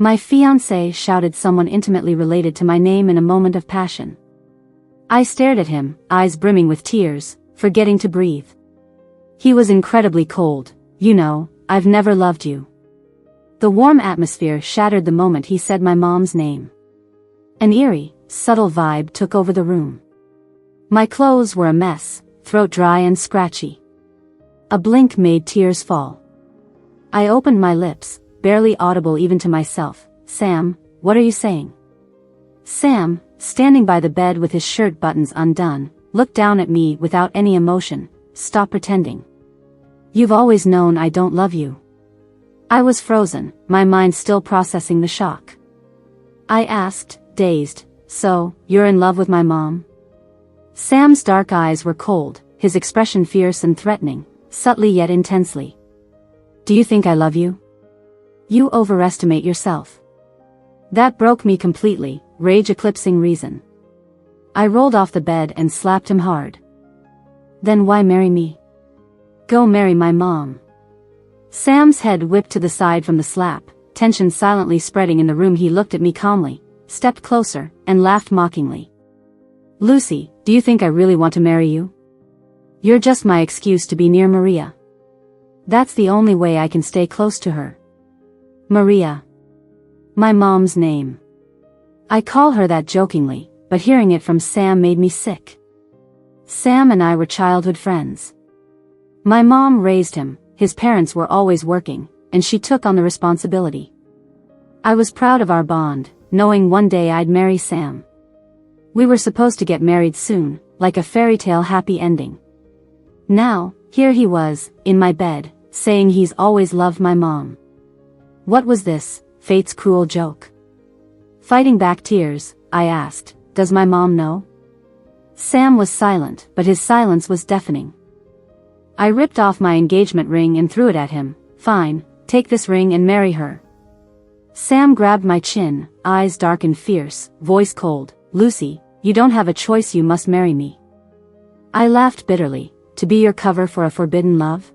My fiancé, shouted someone intimately related to my name in a moment of passion. I stared at him, eyes brimming with tears, forgetting to breathe. He was incredibly cold. You know, I've never loved you. The warm atmosphere shattered the moment he said my mom's name. An eerie, subtle vibe took over the room. My clothes were a mess, throat dry and scratchy. A blink made tears fall. I opened my lips, barely audible even to myself. Sam, what are you saying? Sam, standing by the bed with his shirt buttons undone, looked down at me without any emotion. Stop pretending. You've always known I don't love you. I was frozen, my mind still processing the shock. I asked, dazed, so, you're in love with my mom? Sam's dark eyes were cold, his expression fierce and threatening, subtly yet intensely. Do you think I love you? You overestimate yourself. That broke me completely, rage eclipsing reason. I rolled off the bed and slapped him hard. Then why marry me? Go marry my mom. Sam's head whipped to the side from the slap, tension silently spreading in the room. He looked at me calmly, stepped closer, and laughed mockingly. Lucy, do you think I really want to marry you? You're just my excuse to be near Maria. That's the only way I can stay close to her. Maria. My mom's name. I call her that jokingly, but hearing it from Sam made me sick. Sam and I were childhood friends. My mom raised him, his parents were always working, and she took on the responsibility. I was proud of our bond, knowing one day I'd marry Sam. We were supposed to get married soon, like a fairy tale happy ending. Now, here he was, in my bed, saying he's always loved my mom. What was this, fate's cruel joke? Fighting back tears, I asked, does my mom know? Sam was silent, but his silence was deafening. I ripped off my engagement ring and threw it at him. Fine, take this ring and marry her. Sam grabbed my chin, eyes dark and fierce, voice cold. Lucy, you don't have a choice, you must marry me. I laughed bitterly. To be your cover for a forbidden love?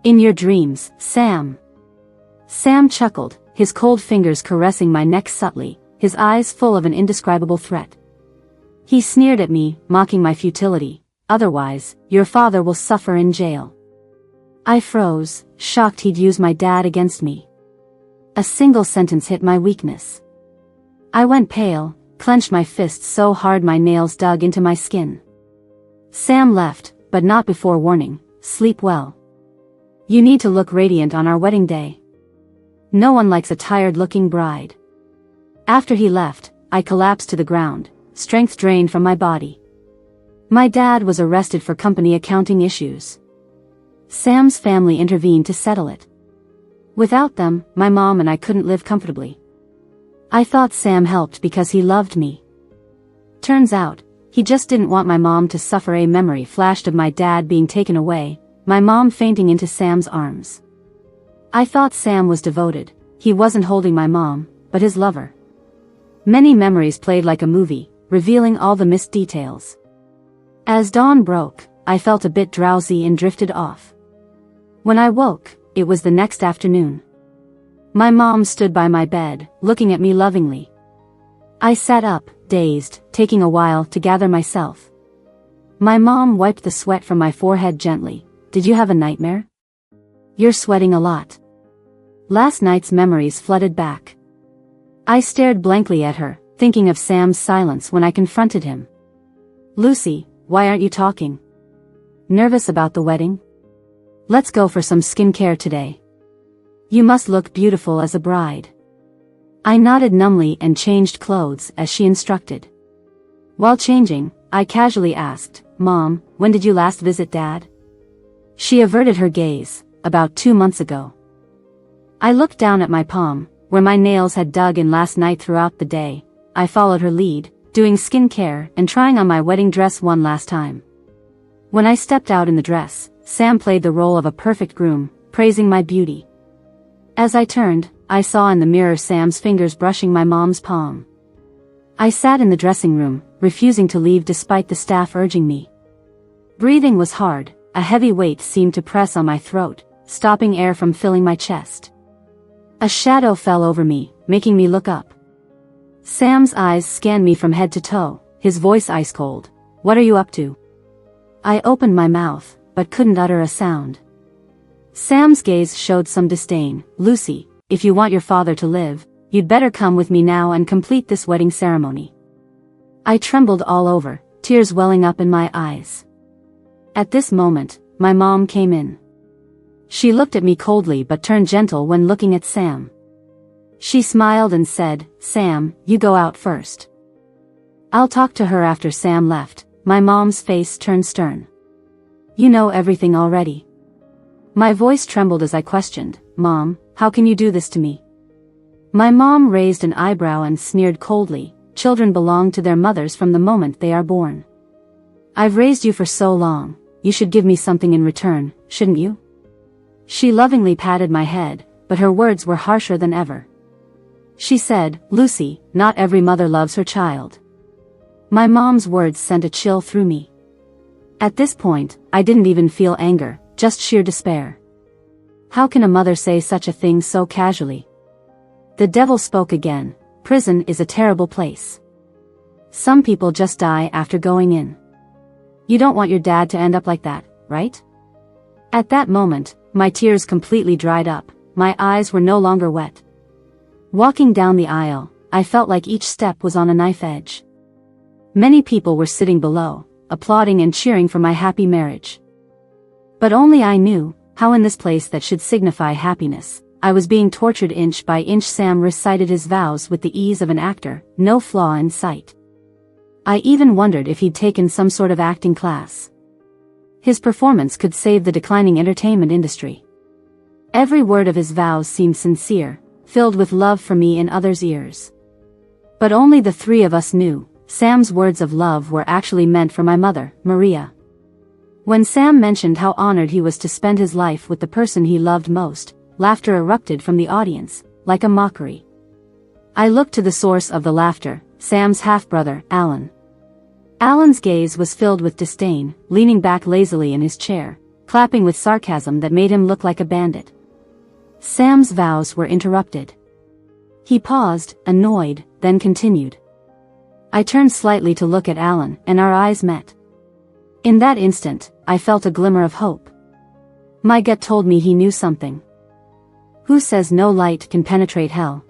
In your dreams, Sam. Sam chuckled, his cold fingers caressing my neck subtly, his eyes full of an indescribable threat. He sneered at me, mocking my futility. Otherwise, your father will suffer in jail. I froze, shocked he'd use my dad against me. A single sentence hit my weakness. I went pale, clenched my fists so hard my nails dug into my skin. Sam left, but not before warning. Sleep well. You need to look radiant on our wedding day. No one likes a tired-looking bride. After he left, I collapsed to the ground, strength drained from my body. My dad was arrested for company accounting issues. Sam's family intervened to settle it. Without them, my mom and I couldn't live comfortably. I thought Sam helped because he loved me. Turns out, he just didn't want my mom to suffer. A memory flashed of my dad being taken away, my mom fainting into Sam's arms. I thought Sam was devoted. He wasn't holding my mom, but his lover. Many memories played like a movie, revealing all the missed details. As dawn broke, I felt a bit drowsy and drifted off. When I woke, it was the next afternoon. My mom stood by my bed, looking at me lovingly. I sat up, dazed, taking a while to gather myself. My mom wiped the sweat from my forehead gently. Did you have a nightmare? You're sweating a lot. Last night's memories flooded back. I stared blankly at her, thinking of Sam's silence when I confronted him. Lucy, why aren't you talking? Nervous about the wedding? Let's go for some skincare today. You must look beautiful as a bride. I nodded numbly and changed clothes as she instructed. While changing, I casually asked, Mom, when did you last visit Dad? She averted her gaze. About 2 months ago. I looked down at my palm, where my nails had dug in last night. Throughout the day, I followed her lead, doing skincare and trying on my wedding dress one last time. When I stepped out in the dress, Sam played the role of a perfect groom, praising my beauty. As I turned, I saw in the mirror Sam's fingers brushing my mom's palm. I sat in the dressing room, refusing to leave despite the staff urging me. Breathing was hard, a heavy weight seemed to press on my throat, stopping air from filling my chest. A shadow fell over me, making me look up. Sam's eyes scanned me from head to toe, his voice ice cold. "What are you up to?" I opened my mouth, but couldn't utter a sound. Sam's gaze showed some disdain. "Lucy, if you want your father to live, you'd better come with me now and complete this wedding ceremony." I trembled all over, tears welling up in my eyes. At this moment, my mom came in. She looked at me coldly but turned gentle when looking at Sam. She smiled and said, "Sam, you go out first." "I'll talk to her after." Sam left. My mom's face turned stern. "You know everything already." My voice trembled as I questioned, "Mom, how can you do this to me?" My mom raised an eyebrow and sneered coldly, "Children belong to their mothers from the moment they are born. I've raised you for so long, you should give me something in return, shouldn't you?" She lovingly patted my head, but her words were harsher than ever. She said, "Lucy, not every mother loves her child." My mom's words sent a chill through me. At this point, I didn't even feel anger, just sheer despair. How can a mother say such a thing so casually? The devil spoke again. "Prison is a terrible place. Some people just die after going in. You don't want your dad to end up like that, right?" At that moment, my tears completely dried up, my eyes were no longer wet. Walking down the aisle, I felt like each step was on a knife edge. Many people were sitting below, applauding and cheering for my happy marriage. But only I knew, how in this place that should signify happiness, I was being tortured inch by inch. Sam recited his vows with the ease of an actor, no flaw in sight. I even wondered if he'd taken some sort of acting class. His performance could save the declining entertainment industry. Every word of his vows seemed sincere, filled with love for me in others' ears. But only the three of us knew, Sam's words of love were actually meant for my mother, Maria. When Sam mentioned how honored he was to spend his life with the person he loved most, laughter erupted from the audience, like a mockery. I looked to the source of the laughter, Sam's half-brother, Alan. Alan's gaze was filled with disdain, leaning back lazily in his chair, clapping with sarcasm that made him look like a bandit. Sam's vows were interrupted. He paused, annoyed, then continued. I turned slightly to look at Alan, and our eyes met. In that instant, I felt a glimmer of hope. My gut told me he knew something. Who says no light can penetrate hell?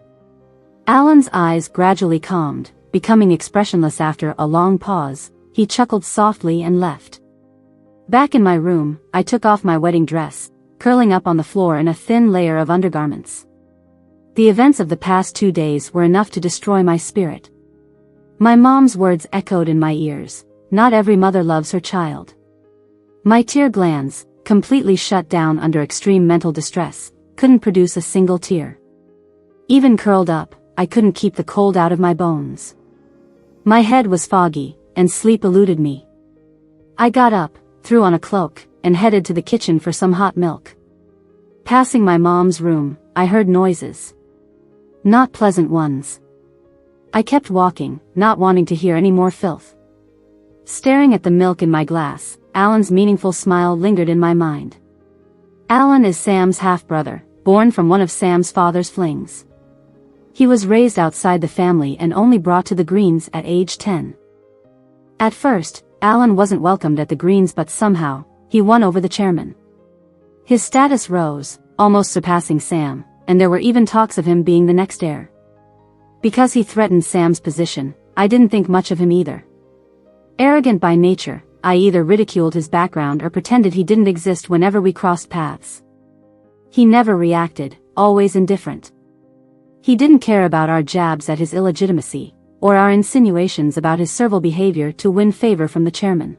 Alan's eyes gradually calmed, becoming expressionless after a long pause. He chuckled softly and left. Back in my room, I took off my wedding dress, curling up on the floor in a thin layer of undergarments. The events of the past 2 days were enough to destroy my spirit. My mom's words echoed in my ears, "Not every mother loves her child." My tear glands, completely shut down under extreme mental distress, couldn't produce a single tear. Even curled up, I couldn't keep the cold out of my bones. My head was foggy, and sleep eluded me. I got up, threw on a cloak, and headed to the kitchen for some hot milk. Passing my mom's room, I heard noises. Not pleasant ones. I kept walking, not wanting to hear any more filth. Staring at the milk in my glass, Alan's meaningful smile lingered in my mind. Alan is Sam's half-brother, born from one of Sam's father's flings. He was raised outside the family and only brought to the Greens at age 10. At first, Alan wasn't welcomed at the Greens, but somehow, he won over the chairman. His status rose, almost surpassing Sam, and there were even talks of him being the next heir. Because he threatened Sam's position, I didn't think much of him either. Arrogant by nature, I either ridiculed his background or pretended he didn't exist whenever we crossed paths. He never reacted, always indifferent. He didn't care about our jabs at his illegitimacy, or our insinuations about his servile behavior to win favor from the chairman.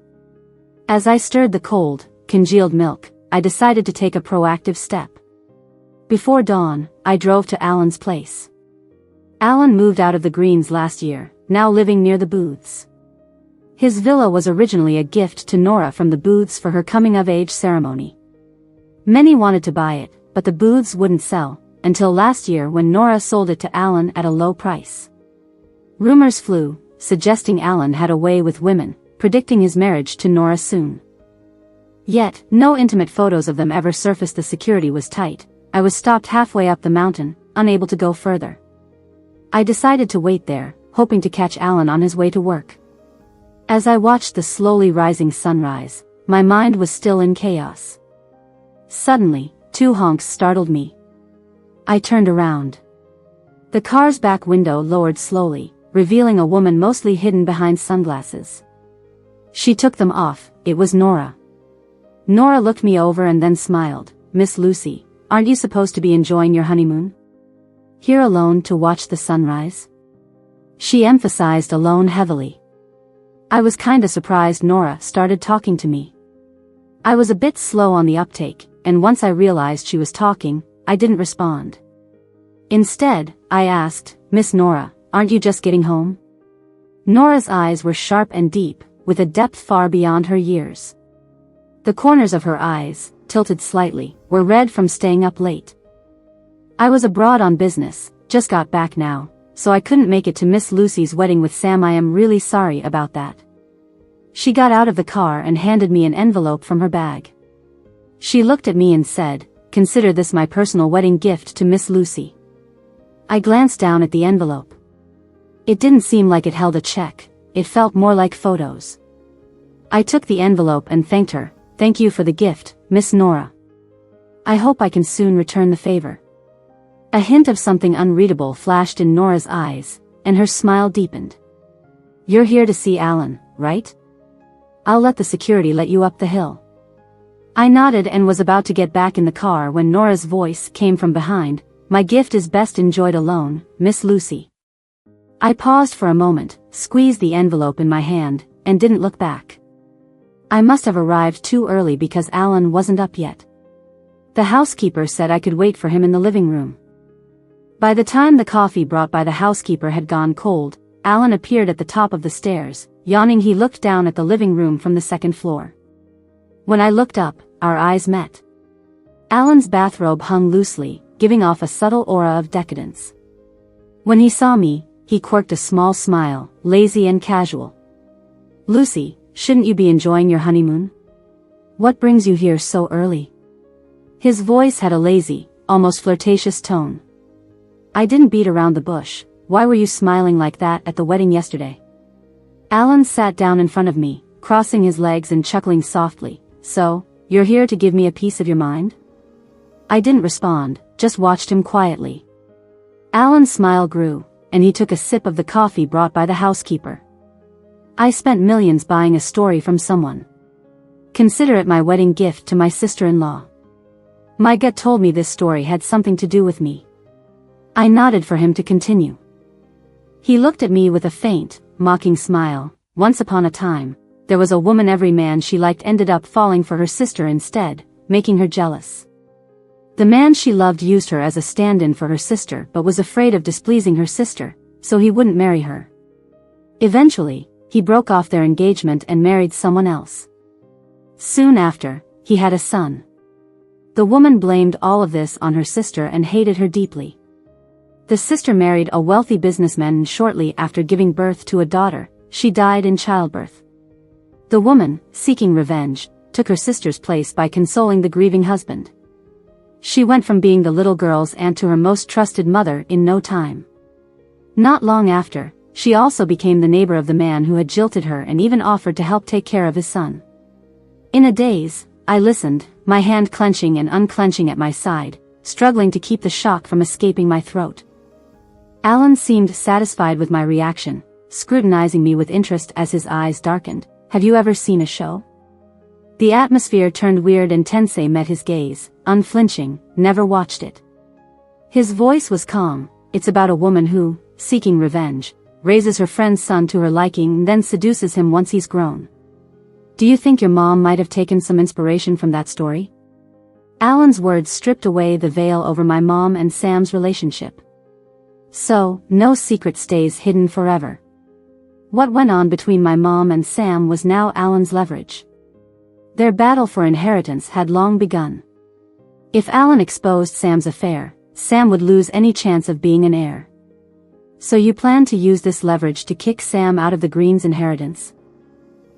As I stirred the cold, congealed milk, I decided to take a proactive step. Before dawn, I drove to Alan's place. Alan moved out of the Greens last year, now living near the Booths. His villa was originally a gift to Nora from the Booths for her coming-of-age ceremony. Many wanted to buy it, but the Booths wouldn't sell, until last year when Nora sold it to Alan at a low price. Rumors flew, suggesting Alan had a way with women, predicting his marriage to Nora soon. Yet, no intimate photos of them ever surfaced. The security was tight. I was stopped halfway up the mountain, unable to go further. I decided to wait there, hoping to catch Alan on his way to work. As I watched the slowly rising sunrise, my mind was still in chaos. Suddenly, 2 honks startled me. I turned around. The car's back window lowered slowly, revealing a woman mostly hidden behind sunglasses. She took them off. It was Nora. Nora looked me over and then smiled. "Miss Lucy, aren't you supposed to be enjoying your honeymoon? Here alone to watch the sunrise?" She emphasized alone heavily. I was kinda surprised Nora started talking to me. I was a bit slow on the uptake, and once I realized she was talking, I didn't respond. Instead, I asked, "Miss Nora, aren't you just getting home?" Nora's eyes were sharp and deep, with a depth far beyond her years. The corners of her eyes, tilted slightly, were red from staying up late. "I was abroad on business, just got back now, so I couldn't make it to Miss Lucy's wedding with Sam. I am really sorry about that." She got out of the car and handed me an envelope from her bag. She looked at me and said, "Consider this my personal wedding gift to Miss Lucy." I glanced down at the envelope. It didn't seem like it held a check, it felt more like photos. I took the envelope and thanked her. "Thank you for the gift, Miss Nora. I hope I can soon return the favor." A hint of something unreadable flashed in Nora's eyes, and her smile deepened. "You're here to see Alan, right? I'll let the security let you up the hill." I nodded and was about to get back in the car when Nora's voice came from behind. "My gift is best enjoyed alone, Miss Lucy." I paused for a moment, squeezed the envelope in my hand, and didn't look back. I must have arrived too early because Alan wasn't up yet. The housekeeper said I could wait for him in the living room. By the time the coffee brought by the housekeeper had gone cold, Alan appeared at the top of the stairs. Yawning, he looked down at the living room from the second floor. When I looked up, our eyes met. Alan's bathrobe hung loosely, giving off a subtle aura of decadence. When he saw me, he quirked a small smile, lazy and casual. "Lucy, shouldn't you be enjoying your honeymoon? What brings you here so early?" His voice had a lazy, almost flirtatious tone. "I didn't beat around the bush. Why were you smiling like that at the wedding yesterday?" Alan sat down in front of me, crossing his legs and chuckling softly. "So, you're here to give me a piece of your mind?" I didn't respond, just watched him quietly. Alan's smile grew, and he took a sip of the coffee brought by the housekeeper. "I spent millions buying a story from someone. Consider it my wedding gift to my sister-in-law. My gut told me this story had something to do with me." I nodded for him to continue. He looked at me with a faint, mocking smile. "Once upon a time, there was a woman every man she liked ended up falling for her sister instead, making her jealous. The man she loved used her as a stand-in for her sister but was afraid of displeasing her sister, so he wouldn't marry her. Eventually, he broke off their engagement and married someone else. Soon after, he had a son. The woman blamed all of this on her sister and hated her deeply. The sister married a wealthy businessman and shortly after giving birth to a daughter, she died in childbirth. The woman, seeking revenge, took her sister's place by consoling the grieving husband. She went from being the little girl's aunt to her most trusted mother in no time. Not long after, she also became the neighbor of the man who had jilted her and even offered to help take care of his son. In a daze, I listened, my hand clenching and unclenching at my side, struggling to keep the shock from escaping my throat. Alan seemed satisfied with my reaction, scrutinizing me with interest as his eyes darkened. "Have you ever seen a show?" The atmosphere turned weird and Tensei met his gaze, unflinching. "Never watched it." His voice was calm. "It's about a woman who, seeking revenge, raises her friend's son to her liking and then seduces him once he's grown. Do you think your mom might have taken some inspiration from that story?" Alan's words stripped away the veil over my mom and Sam's relationship. So, no secret stays hidden forever. What went on between my mom and Sam was now Alan's leverage. Their battle for inheritance had long begun. If Alan exposed Sam's affair, Sam would lose any chance of being an heir. "So you plan to use this leverage to kick Sam out of the Green's inheritance?"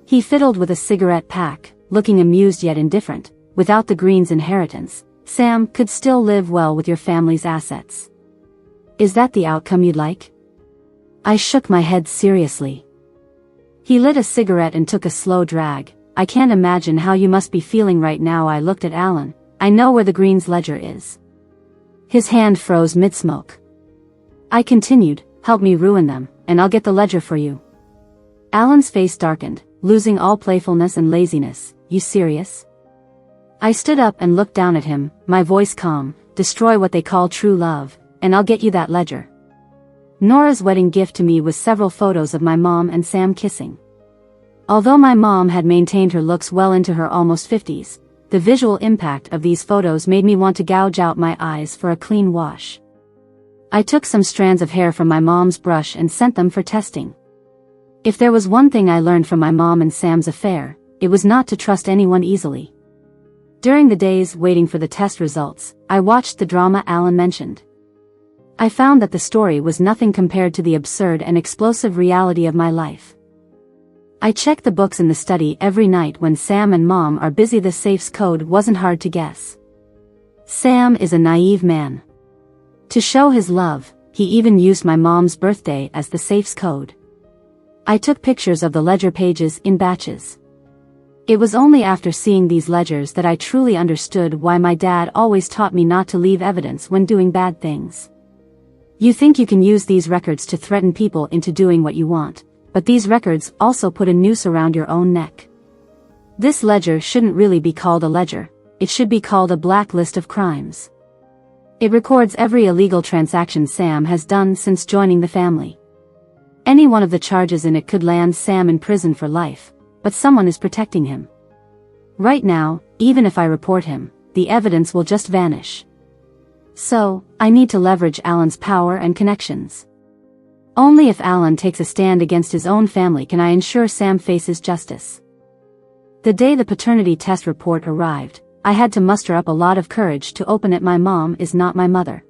He fiddled with a cigarette pack, looking amused yet indifferent. "Without the Green's inheritance, Sam could still live well with your family's assets. Is that the outcome you'd like? I shook my head seriously. He lit a cigarette and took a slow drag. I can't imagine how you must be feeling right now. I looked at Alan. I know where the Green's ledger is. His hand froze mid-smoke. I continued, help me ruin them, and I'll get the ledger for you. Alan's face darkened, losing all playfulness and laziness. You serious? I stood up and looked down at him, my voice calm. Destroy what they call true love, and I'll get you that ledger. Nora's wedding gift to me was several photos of my mom and Sam kissing. Although my mom had maintained her looks well into her almost 50s, the visual impact of these photos made me want to gouge out my eyes for a clean wash. I took some strands of hair from my mom's brush and sent them for testing. If there was one thing I learned from my mom and Sam's affair, it was not to trust anyone easily. During the days waiting for the test results, I watched the drama Alan mentioned. I found that the story was nothing compared to the absurd and explosive reality of my life. I checked the books in the study every night when Sam and Mom are busy. The safe's code wasn't hard to guess. Sam is a naive man. To show his love, he even used my mom's birthday as the safe's code. I took pictures of the ledger pages in batches. It was only after seeing these ledgers that I truly understood why my dad always taught me not to leave evidence when doing bad things. You think you can use these records to threaten people into doing what you want, but these records also put a noose around your own neck. This ledger shouldn't really be called a ledger, it should be called a blacklist of crimes. It records every illegal transaction Sam has done since joining the family. Any one of the charges in it could land Sam in prison for life, but someone is protecting him. Right now, even if I report him, the evidence will just vanish. So, I need to leverage Alan's power and connections. Only if Alan takes a stand against his own family can I ensure Sam faces justice. The day the paternity test report arrived, I had to muster up a lot of courage to open it. My mom is not my mother.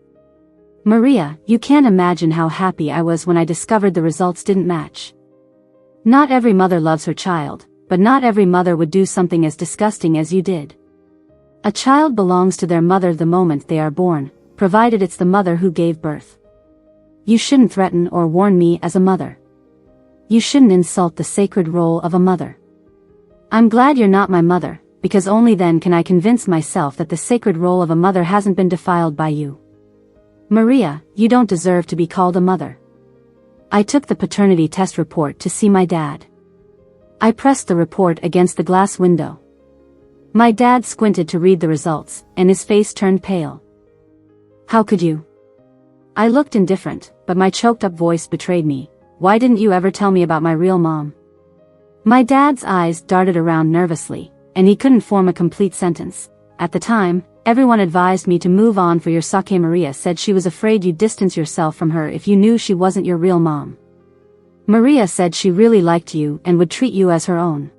Maria, you can't imagine how happy I was when I discovered the results didn't match. Not every mother loves her child, but not every mother would do something as disgusting as you did. A child belongs to their mother the moment they are born, provided it's the mother who gave birth. You shouldn't threaten or warn me as a mother. You shouldn't insult the sacred role of a mother. I'm glad you're not my mother, because only then can I convince myself that the sacred role of a mother hasn't been defiled by you. Maria, you don't deserve to be called a mother. I took the paternity test report to see my dad. I pressed the report against the glass window. My dad squinted to read the results, and his face turned pale. How could you? I looked indifferent, but my choked-up voice betrayed me. Why didn't you ever tell me about my real mom? My dad's eyes darted around nervously, and he couldn't form a complete sentence. At the time, everyone advised me to move on for your sake. Maria said she was afraid you'd distance yourself from her if you knew she wasn't your real mom. Maria said she really liked you and would treat you as her own.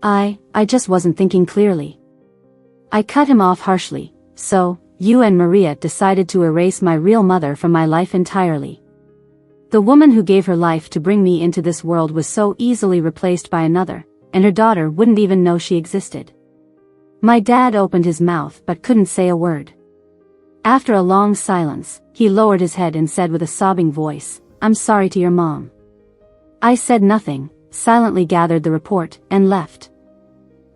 I just wasn't thinking clearly. I cut him off harshly. So, you and Maria decided to erase my real mother from my life entirely. The woman who gave her life to bring me into this world was so easily replaced by another, and her daughter wouldn't even know she existed. My dad opened his mouth but couldn't say a word. After a long silence, he lowered his head and said with a sobbing voice, I'm sorry to your mom. I said nothing, silently gathered the report, and left.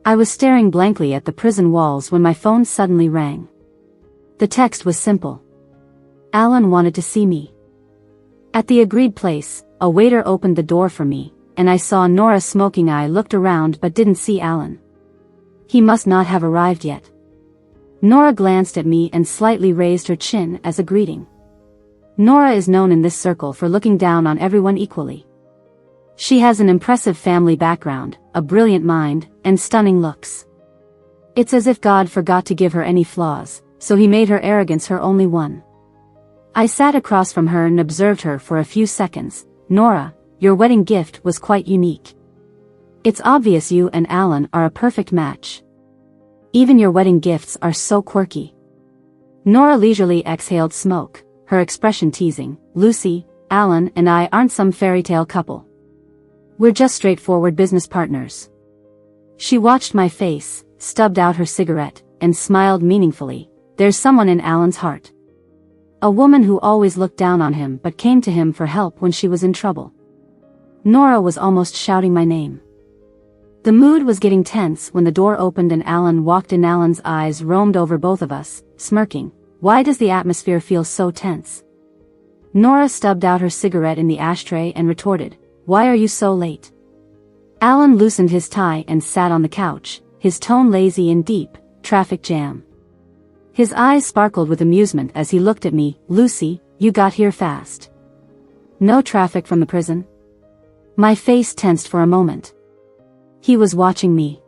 I was staring blankly at the prison walls when my phone suddenly rang. The text was simple. Alan wanted to see me. At the agreed place, a waiter opened the door for me, and I saw Nora smoking. I looked around but didn't see Alan. He must not have arrived yet. Nora glanced at me and slightly raised her chin as a greeting. Nora is known in this circle for looking down on everyone equally. She has an impressive family background, a brilliant mind, and stunning looks. It's as if God forgot to give her any flaws, so he made her arrogance her only one. I sat across from her and observed her for a few seconds. Nora, your wedding gift was quite unique. It's obvious you and Alan are a perfect match. Even your wedding gifts are so quirky. Nora leisurely exhaled smoke, her expression teasing. Lucy, Alan and I aren't some fairy tale couple. We're just straightforward business partners. She watched my face, stubbed out her cigarette, and smiled meaningfully. There's someone in Alan's heart. A woman who always looked down on him but came to him for help when she was in trouble. Nora was almost shouting my name. The mood was getting tense when the door opened and Alan walked in. Alan's eyes roamed over both of us, smirking. Why does the atmosphere feel so tense? Nora stubbed out her cigarette in the ashtray and retorted, why are you so late? Alan loosened his tie and sat on the couch, his tone lazy and deep. Traffic jam. His eyes sparkled with amusement as he looked at me. Lucy, you got here fast. No traffic from the prison? My face tensed for a moment. He was watching me.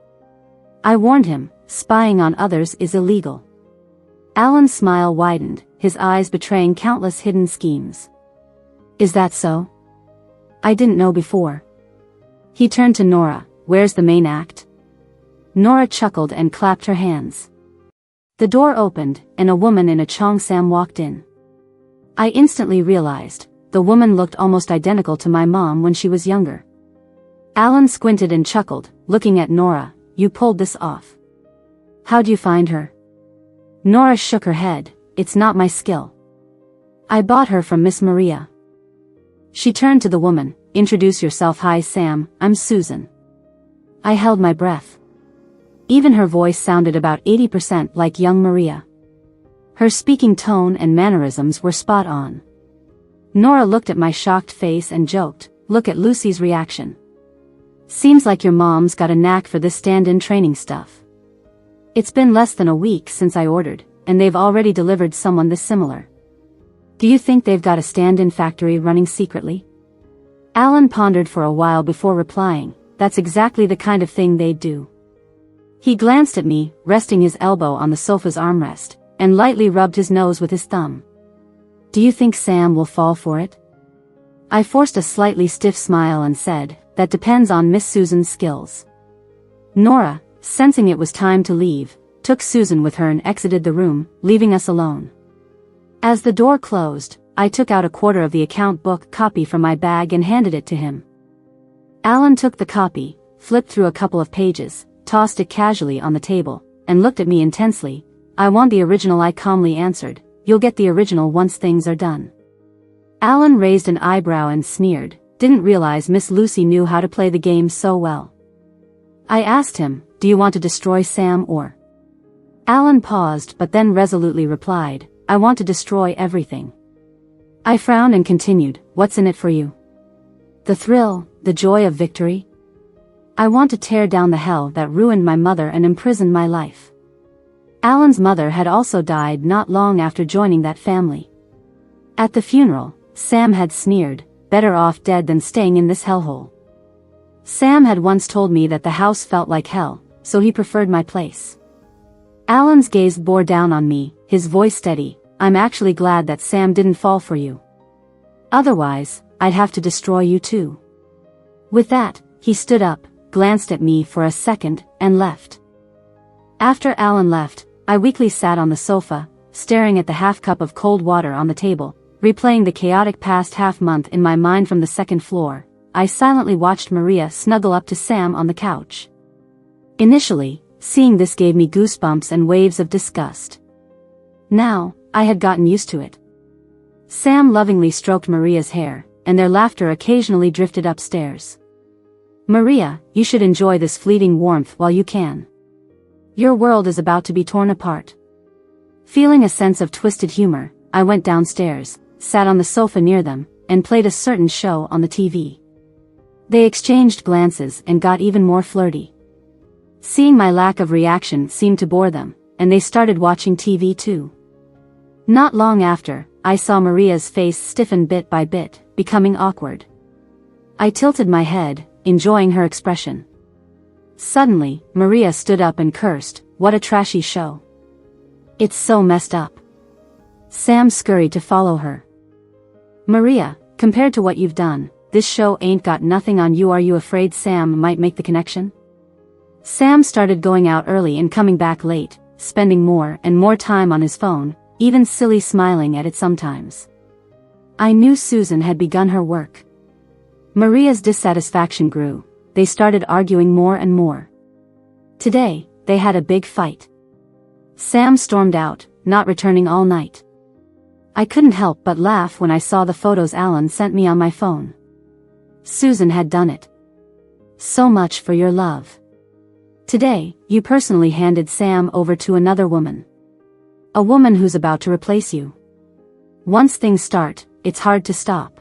I warned him, spying on others is illegal. Alan's smile widened, his eyes betraying countless hidden schemes. Is that so? I didn't know before. He turned to Nora, where's the main act? Nora chuckled and clapped her hands. The door opened, and a woman in a cheongsam walked in. I instantly realized, the woman looked almost identical to my mom when she was younger. Alan squinted and chuckled, looking at Nora, you pulled this off. How'd you find her? Nora shook her head, it's not my skill. I bought her from Miss Maria. She turned to the woman, introduce yourself. Hi Sam, I'm Susan. I held my breath. Even her voice sounded about 80% like young Maria. Her speaking tone and mannerisms were spot on. Nora looked at my shocked face and joked, look at Lucy's reaction. Seems like your mom's got a knack for this stand-in training stuff. It's been less than a week since I ordered, and they've already delivered someone this similar. Do you think they've got a stand-in factory running secretly? Alan pondered for a while before replying, that's exactly the kind of thing they'd do. He glanced at me, resting his elbow on the sofa's armrest, and lightly rubbed his nose with his thumb. Do you think Sam will fall for it? I forced a slightly stiff smile and said, that depends on Miss Susan's skills. Nora, sensing it was time to leave, took Susan with her and exited the room, leaving us alone. As the door closed, I took out a quarter of the account book copy from my bag and handed it to him. Alan took the copy, flipped through a couple of pages, tossed it casually on the table, and looked at me intensely. I want the original, I calmly answered. You'll get the original once things are done. Alan raised an eyebrow and sneered, didn't realize Miss Lucy knew how to play the game so well. I asked him, do you want to destroy Sam or? Alan paused but then resolutely replied, I want to destroy everything. I frowned and continued, what's in it for you? The thrill, the joy of victory? I want to tear down the hell that ruined my mother and imprisoned my life. Alan's mother had also died not long after joining that family. At the funeral, Sam had sneered, better off dead than staying in this hellhole. Sam had once told me that the house felt like hell, so he preferred my place. Alan's gaze bore down on me, his voice steady, I'm actually glad that Sam didn't fall for you. Otherwise, I'd have to destroy you too. With that, he stood up, glanced at me for a second, and left. After Alan left, I weakly sat on the sofa, staring at the half cup of cold water on the table, replaying the chaotic past half-month in my mind from the second floor. I silently watched Maria snuggle up to Sam on the couch. Initially, seeing this gave me goosebumps and waves of disgust. Now, I had gotten used to it. Sam lovingly stroked Maria's hair, and their laughter occasionally drifted upstairs. Maria, you should enjoy this fleeting warmth while you can. Your world is about to be torn apart. Feeling a sense of twisted humor, I went downstairs, sat on the sofa near them, and played a certain show on the TV. They exchanged glances and got even more flirty. Seeing my lack of reaction seemed to bore them, and they started watching TV too. Not long after, I saw Maria's face stiffen bit by bit, becoming awkward. I tilted my head, enjoying her expression. Suddenly, Maria stood up and cursed, what a trashy show. It's so messed up. Sam scurried to follow her. Maria, compared to what you've done, this show ain't got nothing on you. Are you afraid Sam might make the connection? Sam started going out early and coming back late, spending more and more time on his phone, even silly smiling at it sometimes. I knew Susan had begun her work. Maria's dissatisfaction grew. They started arguing more and more. Today, they had a big fight. Sam stormed out, not returning all night. I couldn't help but laugh when I saw the photos Alan sent me on my phone. Susan had done it. So much for your love. Today, you personally handed Sam over to another woman. A woman who's about to replace you. Once things start, it's hard to stop.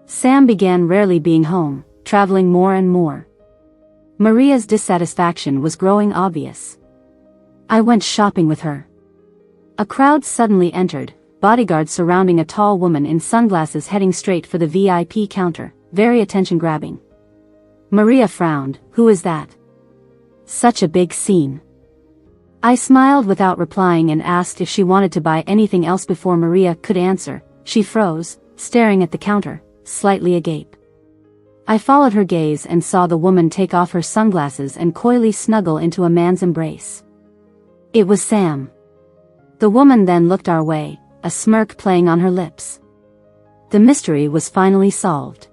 Sam began rarely being home, traveling more and more. Maria's dissatisfaction was growing obvious. I went shopping with her. A crowd suddenly entered, bodyguards surrounding a tall woman in sunglasses heading straight for the VIP counter, very attention-grabbing. Maria frowned. Who is that? Such a big scene. I smiled without replying and asked if she wanted to buy anything else before Maria could answer. She froze, staring at the counter, slightly agape. I followed her gaze and saw the woman take off her sunglasses and coyly snuggle into a man's embrace. It was Sam. The woman then looked our way, a smirk playing on her lips. The mystery was finally solved.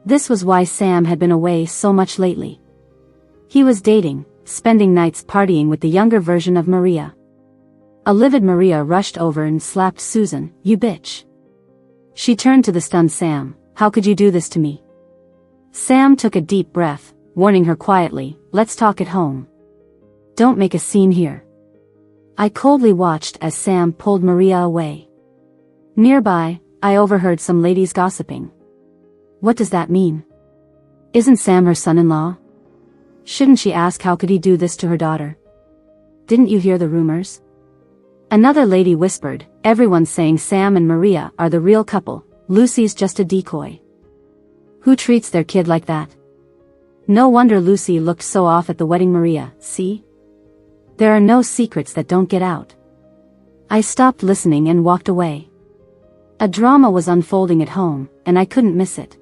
This was why Sam had been away so much lately. He was dating, spending nights partying with the younger version of Maria. A livid Maria rushed over and slapped Susan. You bitch. She turned to the stunned Sam. How could you do this to me? Sam took a deep breath, warning her quietly, let's talk at home. Don't make a scene here. I coldly watched as Sam pulled Maria away. Nearby, I overheard some ladies gossiping. What does that mean? Isn't Sam her son-in-law? Shouldn't she ask how could he do this to her daughter? Didn't you hear the rumors? Another lady whispered, everyone's saying Sam and Maria are the real couple, Lucy's just a decoy. Who treats their kid like that? No wonder Lucy looked so off at the wedding. Maria, see? There are no secrets that don't get out. I stopped listening and walked away. A drama was unfolding at home, and I couldn't miss it.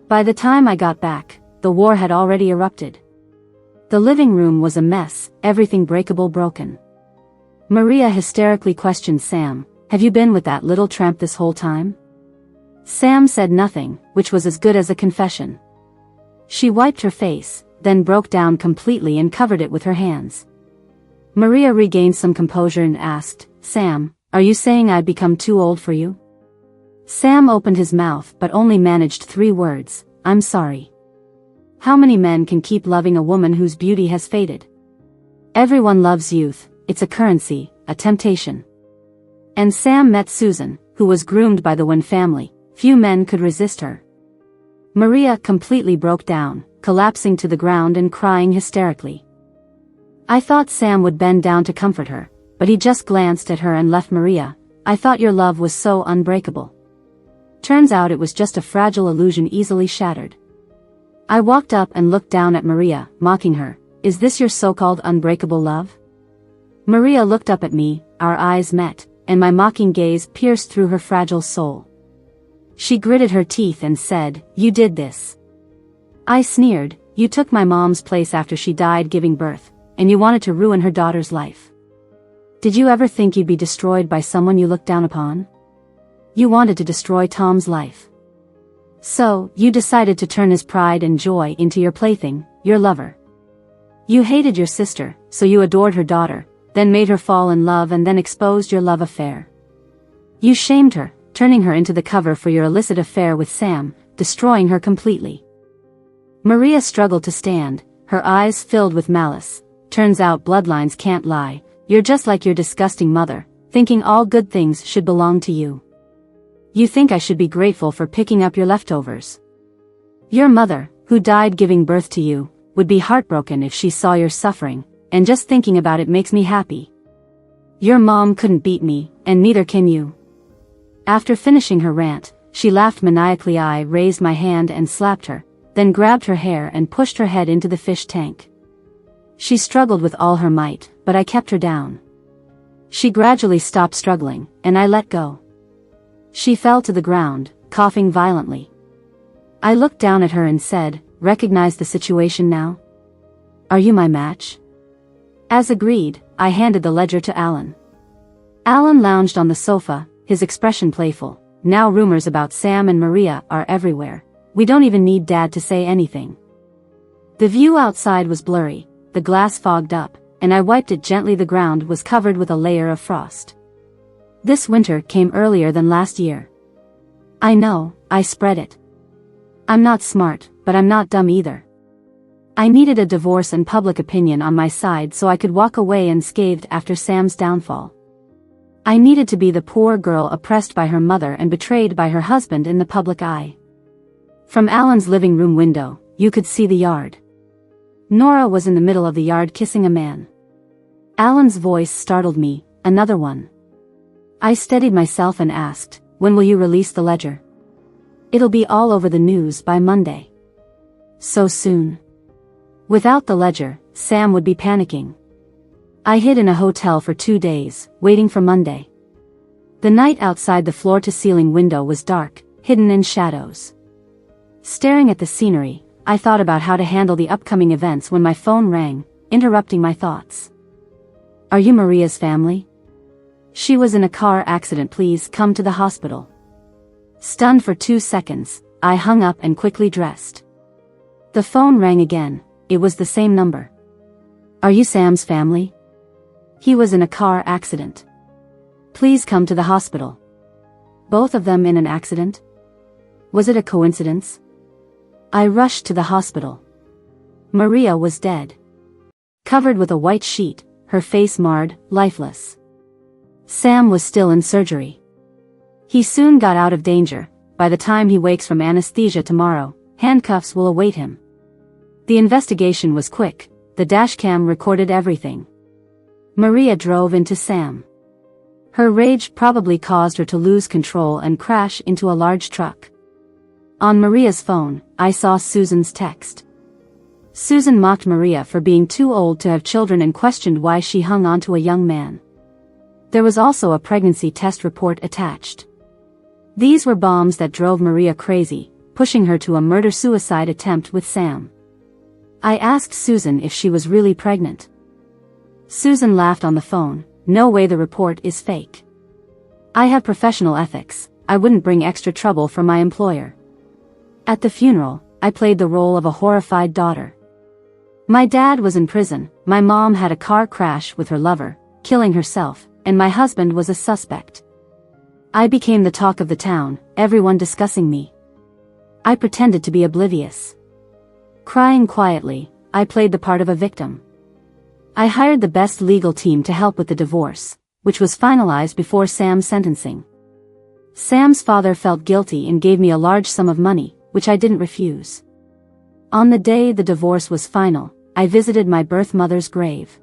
By the time I got back, the war had already erupted. The living room was a mess, everything breakable broken. Maria hysterically questioned Sam, have you been with that little tramp this whole time? Sam said nothing, which was as good as a confession. She wiped her face, then broke down completely and covered it with her hands. Maria regained some composure and asked, Sam, are you saying I've become too old for you? Sam opened his mouth but only managed 3 words, I'm sorry. How many men can keep loving a woman whose beauty has faded? Everyone loves youth, it's a currency, a temptation. And Sam met Susan, who was groomed by the Wen family. Few men could resist her. Maria completely broke down, collapsing to the ground and crying hysterically. I thought Sam would bend down to comfort her, but he just glanced at her and left. Maria, I thought your love was so unbreakable. Turns out it was just a fragile illusion easily shattered. I walked up and looked down at Maria, mocking her. Is this your so-called unbreakable love? Maria looked up at me, our eyes met, and my mocking gaze pierced through her fragile soul. She gritted her teeth and said, you did this. I sneered, you took my mom's place after she died giving birth, and you wanted to ruin her daughter's life. Did you ever think you'd be destroyed by someone you looked down upon? You wanted to destroy Tom's life. So, you decided to turn his pride and joy into your plaything, your lover. You hated your sister, so you adored her daughter, then made her fall in love and then exposed your love affair. You shamed her, turning her into the cover for your illicit affair with Sam, destroying her completely. Maria struggled to stand, her eyes filled with malice. Turns out bloodlines can't lie, you're just like your disgusting mother, thinking all good things should belong to you. You think I should be grateful for picking up your leftovers. Your mother, who died giving birth to you, would be heartbroken if she saw your suffering, and just thinking about it makes me happy. Your mom couldn't beat me, and neither can you. After finishing her rant, she laughed maniacally. I raised my hand and slapped her, then grabbed her hair and pushed her head into the fish tank. She struggled with all her might, but I kept her down. She gradually stopped struggling, and I let go. She fell to the ground, coughing violently. I looked down at her and said, recognize the situation now? Are you my match? As agreed, I handed the ledger to Alan. Alan lounged on the sofa, his expression playful. Now rumors about Sam and Maria are everywhere. We don't even need Dad to say anything. The view outside was blurry, the glass fogged up, and I wiped it gently. The ground was covered with a layer of frost. This winter came earlier than last year. I know, I spread it. I'm not smart, but I'm not dumb either. I needed a divorce and public opinion on my side so I could walk away unscathed after Sam's downfall. I needed to be the poor girl oppressed by her mother and betrayed by her husband in the public eye. From Alan's living room window, you could see the yard. Nora was in the middle of the yard kissing a man. Alan's voice startled me, another one. I steadied myself and asked, "When will you release the ledger?" "It'll be all over the news by Monday." "So soon?" Without the ledger, Sam would be panicking. I hid in a hotel for 2 days, waiting for Monday. The night outside the floor-to-ceiling window was dark, hidden in shadows. Staring at the scenery, I thought about how to handle the upcoming events when my phone rang, interrupting my thoughts. "Are you Maria's family?" "She was in a car accident, please come to the hospital." Stunned for 2 seconds, I hung up and quickly dressed. The phone rang again. It was the same number. "Are you Sam's family?" "He was in a car accident. Please come to the hospital." Both of them in an accident? Was it a coincidence? I rushed to the hospital. Maria was dead. Covered with a white sheet, her face marred, lifeless. Sam was still in surgery. He soon got out of danger. By the time he wakes from anesthesia tomorrow, handcuffs will await him. The investigation was quick. The dashcam recorded everything. Maria drove into Sam. Her rage probably caused her to lose control and crash into a large truck. On Maria's phone, I saw Susan's text. Susan mocked Maria for being too old to have children and questioned why she hung on to a young man. There was also a pregnancy test report attached. These were bombs that drove Maria crazy, pushing her to a murder-suicide attempt with Sam. I asked Susan if she was really pregnant. Susan laughed on the phone. "No way, the report is fake. I have professional ethics. I wouldn't bring extra trouble for my employer." At the funeral, I played the role of a horrified daughter. My dad was in prison, my mom had a car crash with her lover, killing herself, and my husband was a suspect. I became the talk of the town, everyone discussing me. I pretended to be oblivious. Crying quietly, I played the part of a victim. I hired the best legal team to help with the divorce, which was finalized before Sam's sentencing. Sam's father felt guilty and gave me a large sum of money, which I didn't refuse. On the day the divorce was final, I visited my birth mother's grave.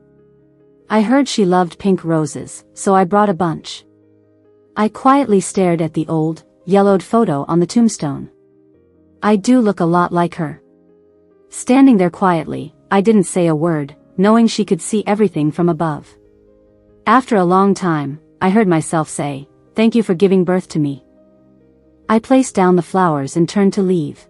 I heard she loved pink roses, so I brought a bunch. I quietly stared at the old, yellowed photo on the tombstone. I do look a lot like her. Standing there quietly, I didn't say a word, knowing she could see everything from above. After a long time, I heard myself say, "Thank you for giving birth to me." I placed down the flowers and turned to leave.